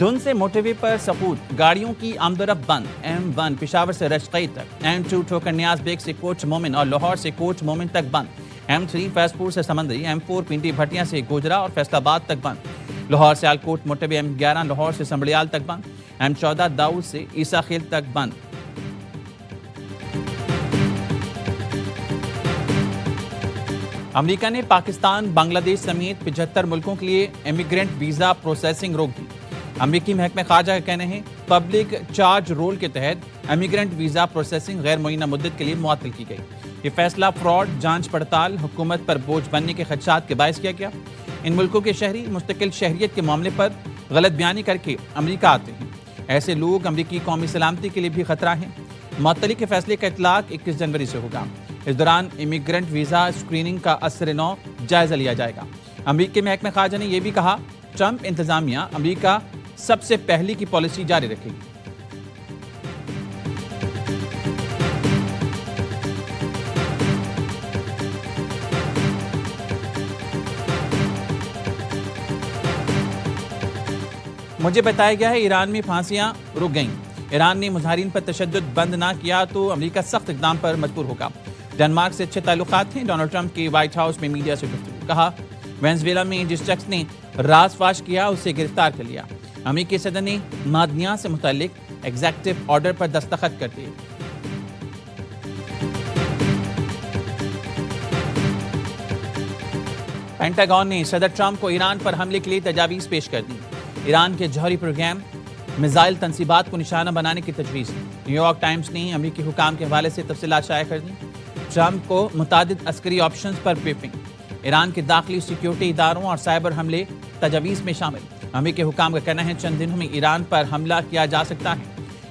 धुंध से मोटरवे पर सकूत, गाड़ियों की आमदोरफ्त बंद। M1 पेशावर से रशकई तक, M2 ठोकर न्याज बेग से कोच मोमिन और लाहौर से कोच मोमिन तक बंद। M3 फैजपुर से समंदरी, M4 पिंडी भटिया से गोजरा और फैसलाबाद तक बंद। लाहौर से आलकोट मोटरवे M11 लाहौर से संबड़ियाल तक बंद। M14 दाऊद से ईसा खेल तक बंद। अमेरिका ने पाकिस्तान, बांग्लादेश समेत 75 मुल्कों के लिए इमिग्रेंट वीजा प्रोसेसिंग रोक दी। अमेरिकी महकमे खारजा का कहना है पब्लिक चार्ज रोल के तहत इमिग्रेंट वीजा प्रोसेसिंग गैर मुअय्यना मुद्दत के लिए मुअत्तल की गई। ये फैसला फ्रॉड, जांच पड़ताल, हुकूमत पर बोझ बनने के खदशात के बायस किया गया। इन मुल्कों के शहरी मुस्तकिल शहरियत के मामले पर गलत बयानी करके अमेरिका आते हैं। ऐसे लोग अमेरिकी कौमी सलामती के लिए भी खतरा हैं। मुअत्तली के फैसले का इतलाक 21 जनवरी से होगा। इस दौरान इमिग्रेंट वीजा स्क्रीनिंग का असर-ए-नौ जायजा लिया जाएगा। अमेरिकी महकमे खारजा ने यह भी कहा ट्रंप इंतजामिया अमेरिका सबसे पहली की पॉलिसी जारी रखेगी। मुझे बताया गया है ईरान में फांसियां रुक गईं। ईरान ने मुजाहिरीन पर तशद्दुद बंद ना किया तो अमेरिका सख्त इक़दाम पर मजबूर होगा। डेनमार्क से अच्छे ताल्लुकात हैं। डोनाल्ड ट्रंप के व्हाइट हाउस में मीडिया से गुफ्तगू, कहा वेनेजुएला में जिस शख्स ने राज फाश किया उसे गिरफ्तार कर लिया। अमेरिकी सदर ने मादनिया से मुतालिक एग्जेक्टिव ऑर्डर पर दस्तखत कर दिए। पेंटागन ने सदर ट्रंप को ईरान पर हमले के लिए तजावीज़ पेश कर दी। ईरान के जौहरी प्रोग्राम मिसाइल तनसीबात को निशाना बनाने की तजवीज़। न्यूयॉर्क टाइम्स ने अमेरिकी हुकाम के हवाले से तफसीलात शाया कर दी। ट्रंप को मुतादिद अस्करी ऑप्शंस पर ब्रीफिंग। ईरान के दाखिली सिक्योरिटी इदारों और साइबर हमले तजवीज़ में शामिल। अमेरिकी हुकाम का कहना है चंद दिनों में ईरान पर हमला किया जा सकता है।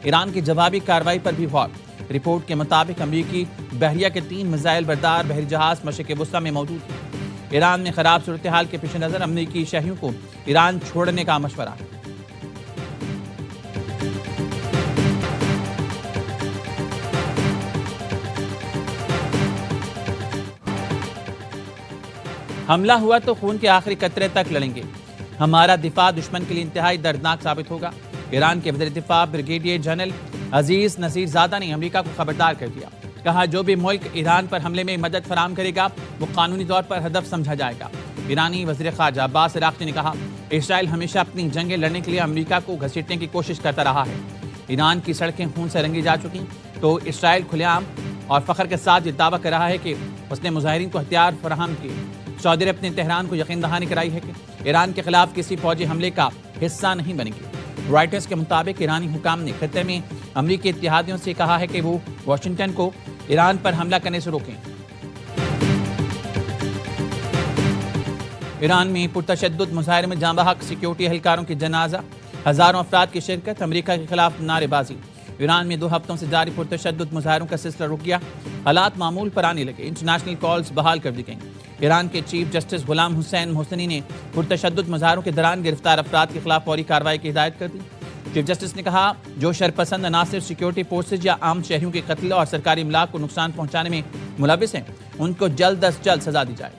ईरान की जवाबी कार्रवाई पर भी गौर। रिपोर्ट के मुताबिक अमेरिकी बहरिया के 3 मिसाइल बरदार बहरी जहाज मशरिक़ वुस्ता में मौजूद हैं। ईरान में खराब सूरत हाल के पेश नज़र अमेरिकी शहरियों को ईरान छोड़ने का मशवरा। हमला हुआ तो खून के आखिरी कतरे तक लड़ेंगे। हमारा दिफा दुश्मन के लिए इंतहाई दर्दनाक साबित होगा। ईरान के वज़ीर दिफा ब्रिगेडियर जनरल अजीज नसीरजादा ने अमेरिका को खबरदार कर दिया। कहा जो भी मुल्क ईरान पर हमले में मदद फराम करेगा वो कानूनी तौर पर हदफ समझा जाएगा। ईरानी वज़ीर ख़ारजा अब्बास इराक़ची ने कहा इसराइल हमेशा अपनी जंगें लड़ने के लिए अमेरिका को घसीटने की कोशिश करता रहा है। ईरान की सड़कें खून से रंगी जा चुकी तो इसराइल खुलेआम और फ़ख्र के साथ ये दावा कर रहा है कि उसने मुजाहिरीन को हथियार फराहम किए। सऊदी अरब ने तेहरान को यकीन दहानी कराई है कि ईरान के खिलाफ किसी फौजी हमले का हिस्सा नहीं बनेगी। रॉयटर्स के मुताबिक ईरानी हुकाम ने खित्ते में अमेरिकी इत्तेहादियों से कहा है कि वो वाशिंगटन को ईरान पर हमला करने से रोकें। ईरान में पुरतशद्दुद मुजाहिरे में जाँ बहक सिक्योरिटी एहलकारों की जनाजा, हज़ारों अफराद की शिरकत, अमेरिका के खिलाफ नारेबाजी। ईरान में 2 हफ्तों से जारी पुरतशद्दुद मुजाहिरों का सिलसिला रुक गया। हालात मामूल पर आने लगे। इंटरनेशनल कॉल्स बहाल कर दी गईं। ईरान के चीफ जस्टिस गुलाम हुसैन मोहसिनी ने पुरतशद्दुद मुजाहिरों के दौरान गिरफ्तार अफराद के खिलाफ फौरी कार्रवाई की हिदायत कर दी। चीफ जस्टिस ने कहा जो शरपसंद अनासिर सिक्योरिटी फोर्सेज या आम शहरियों के कत्ल और सरकारी इमलाक को नुकसान पहुंचाने में मुलविस हैं उनको जल्द अज जल्द सजा दी जाए।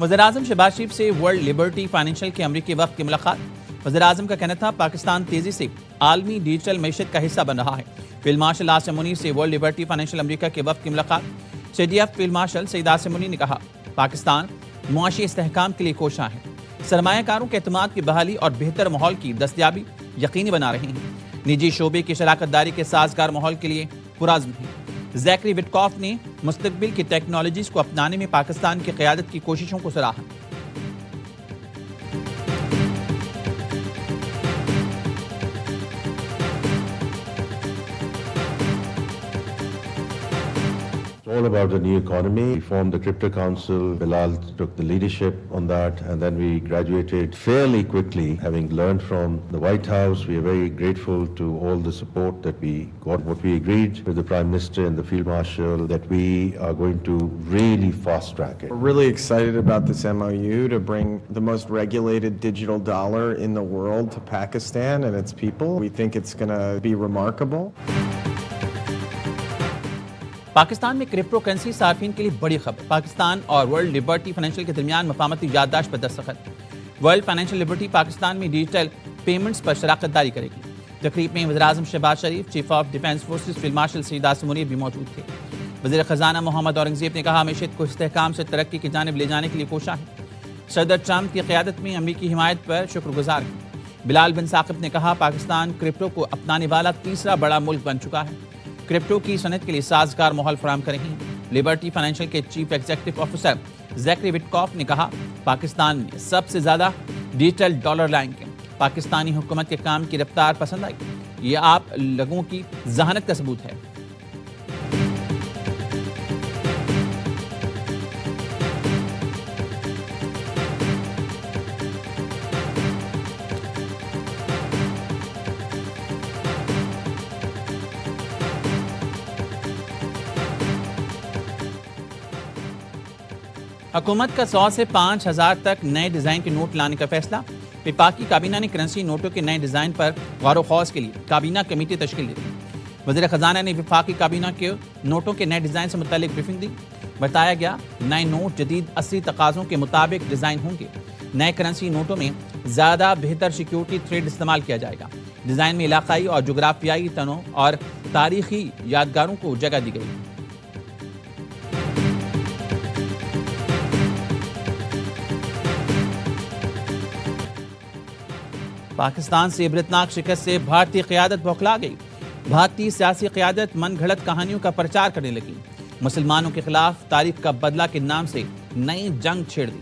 वज़ीर-ए-आज़म शहबाज शरीफ से वर्ल्ड लिबर्टी फाइनेंशियल के अमरीकी वफ़द की मुलाकात। वज़ीर-ए-आज़म का कहना था पाकिस्तान तेजी से आलमी डिजिटल मईशत का हिस्सा बन रहा है। फील्ड मार्शल आसिम मुनीर से वर्ल्ड लिबर्टी फाइनेंशियल अमरीका के वफ़द की मुलाकात। CDF field marshal Saeed Asim Munir ने कहा पाकिस्तान मुआशी इस्तेहकाम के लिए कोशां है। सरमायाकारों के एतमाद की बहाली और बेहतर माहौल की दस्तयाबी यकीनी बना रहे हैं। निजी शोबे की शराकतदारी के साजगार माहौल के लिए पुरज़्म हैं। ज़ैकरी विटकॉफ ने मुस्तक़बिल की टेक्नोलॉजीज़ को अपनाने में पाकिस्तान की क़यादत की कोशिशों को सराहा। It's all about the new economy. We formed the Crypto Council. Bilal took the leadership on that, and then we graduated fairly quickly. Having learned from the White House, we are very grateful to all the support that we got. What we agreed with the Prime Minister and the Field Marshal that we are going to really fast track it. We're really excited about this MOU to bring the most regulated digital dollar in the world to Pakistan and its people. We think it's going to be remarkable. Pakistan में crypto currency सार्फिन के लिए बड़ी खबर। पाकिस्तान और world liberty financial के दरमियान मफाहमती याददाश्त पर दस्तखत। वर्ल्ड फाइनेंशियल लिबर्टी पाकिस्तान में डिजिटल पेमेंट्स पर शराकत दारी करेगी। तकरीब में वज़ीर-ए-आज़म Shehbaz Sharif, chief of defence forces field marshal Saeed Asim Munir भी मौजूद थे। वज़ीर ख़जाना मोहम्मद औरंगज़ेब ने कहा, मईशत को इस्तेहकाम से तरक्की की जानिब ले जाने के लिए कोशा है। सदर ट्रंप की क़यादत में अमरीकी हिमायत पर शुक्रगुजार है। बिलाल बिन साकिब ने कहा, पाकिस्तान क्रिप्टो को अपनाने वाला तीसरा बड़ा मुल्क बन चुका है। क्रिप्टो की सनत के लिए साजगार माहौल फराहम करेंगी। लिबर्टी फाइनेंशियल के चीफ एग्जीक्यूटिव ऑफिसर ज़ैकरी विटकॉफ ने कहा, पाकिस्तान में सबसे ज़्यादा डिजिटल डॉलर लाएंगे। पाकिस्तानी हुकूमत के काम की रफ्तार पसंद आई। ये आप लोगों की जहानत का सबूत है। हुकूमत का 100 से 5000 तक नए डिज़ाइन के नोट लाने का फैसला। वफाकी काबीना ने करेंसी नोटों के नए डिज़ाइन पर गौर खौज के लिए काबीना कमेटी तश्कील दी। वज़ीर ख़जाना ने वफाकी काबीना के नोटों के नए डिज़ाइन से मुतालिक ब्रीफिंग दी। बताया गया, नए नोट जदीद असली तकाज़ों के मुताबिक डिज़ाइन होंगे। नए करेंसी नोटों में ज़्यादा बेहतर सिक्योरिटी थ्रेड इस्तेमाल किया जाएगा। डिज़ाइन में इलाकाई और जोग्राफियाई तनों और तारीखी यादगारों को जगह दी गई। पाकिस्तान से इबरतनाक शिकस्त से भारतीय क़यादत बौखला गई। भारतीय सियासी क़यादत मन घड़त कहानियों का प्रचार करने लगी। मुसलमानों के खिलाफ तारीख का बदला के नाम से नई जंग छेड़ दी।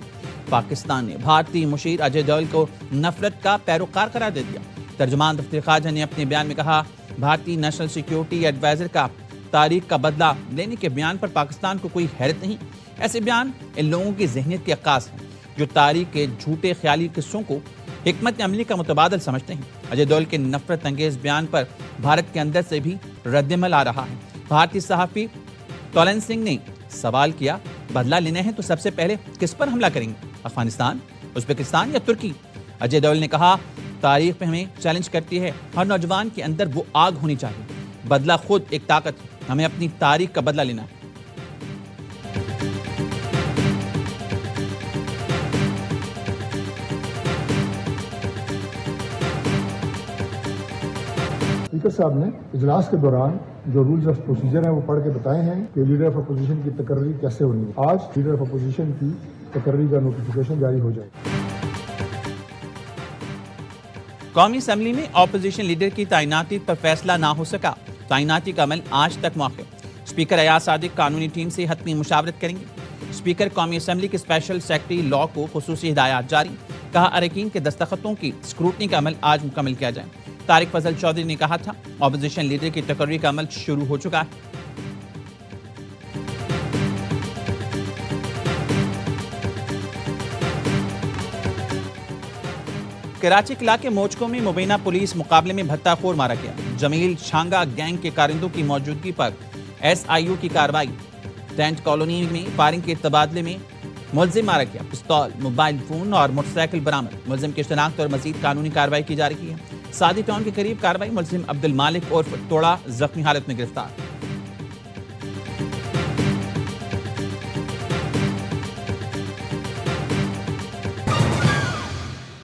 पाकिस्तान ने भारतीय मुशीर अजय डोल को नफरत का पैरोकार करार दे दिया। तर्जुमान दफ्तर ख़ारजा ने अपने बयान में कहा, भारतीय नेशनल सिक्योरिटी एडवाइज़र का तारीख का बदला लेने के बयान पर पाकिस्तान को कोई हैरत नहीं। ऐसे बयान इन लोगों की ज़हनियत की अक्कास हैं जो तारीख के झूठे ख्याली किस्सों को हिकमत अमली का मुतबादल समझते हैं। अजय डोल के नफरत अंगेज बयान पर भारत के अंदर से भी रद्दमल आ रहा है। भारतीय सहाफ़ी तोलन सिंह ने सवाल किया, बदला लेना है तो सबसे पहले किस पर हमला करेंगे, अफगानिस्तान, उज़्बेकिस्तान या तुर्की? अजय डोल ने कहा, तारीख पे हमें चैलेंज करती है। हर नौजवान के अंदर वो आग होनी चाहिए। बदला खुद एक ताकत है। हमें अपनी तारीख का बदला लेना है। स्पीकर साहब ने इजलास के दौरान जो रूल्स ऑफ प्रोसीजर हैं वो पढ़ के बताए हैं कि लीडर ऑफ अपोजिशन की तकर्री कैसे होनी है। आज लीडर ऑफ अपोजिशन की तकर्री का नोटिफिकेशन जारी हो जाएगा। कौमी असम्बली में अपोजिशन लीडर की तैनाती पर फैसला ना हो सका। तैनाती का अमल आज तक मौखर। स्पीकर अयाज सादिक कानूनी टीम से हतमी मुशावरत करेंगे। स्पीकर कौमी असम्बली के स्पेशल सेक्रेटरी लॉ को खुसूसी हिदायत जारी। कहा, अरकान के दस्तखतों की स्क्रूटनी का अमल आज मुकम्मल किया जाए। तारिक फजल चौधरी ने कहा था, अपोजिशन लीडर की तकर्री का अमल शुरू हो चुका है। कराची के इलाके मोचको में मुबैना पुलिस मुकाबले में भत्ताखोर मारा गया। जमील छांगा गैंग के कारिंदों की मौजूदगी पर SIU की कार्रवाई। टेंट कॉलोनी में फायरिंग के तबादले में मुलजिम मारा गया। पिस्तौल, मोबाइल फोन और मोटरसाइकिल बरामद। मुलजिम की शनाख्त और मजीद कानूनी कार्रवाई की जा रही है। सादी टाउन के करीब कार्रवाई। मुलजिम अब्दुल मालिक और तोड़ा जख्मी हालत में गिरफ्तार।